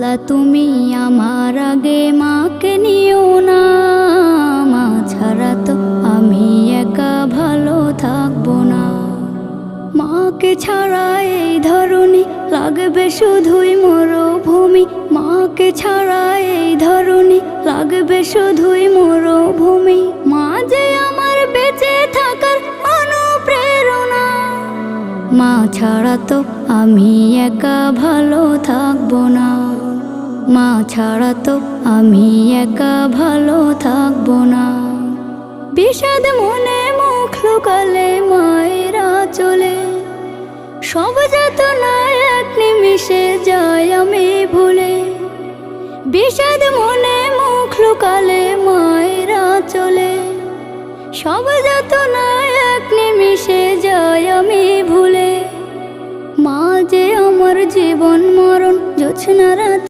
আল্লাহ তুমি আমার আগে মাকে নিও না, মা ছাড়া তো আমি একা ভালো থাকবো না। মাকে ছাড়া এই ধরনী লাগবে শুধুই মরুভূমি, মাকে ছাড়া এই ধরনী লাগবে শুধুই মরুভূমি। মা যে আমার বেঁচে থাকার অনুপ্রেরণা, মা ছাড়া তো আমি একা ভালো থাকবো না, মা ছাড়া তো আমি একা ভালো থাকবো না। বিষাদ মনে মুখ লুকালে মায়েরা চলে, সব যাতনা এক নিমিষে যায় আমি ভুলে। বিষাদ মনে মুখ লুকালে মায়েরা চলে, সব যাতনা এক নিমিষে যায় আমি ভুলে। মা যে আমার জীবন মরণ, জোছনা রাত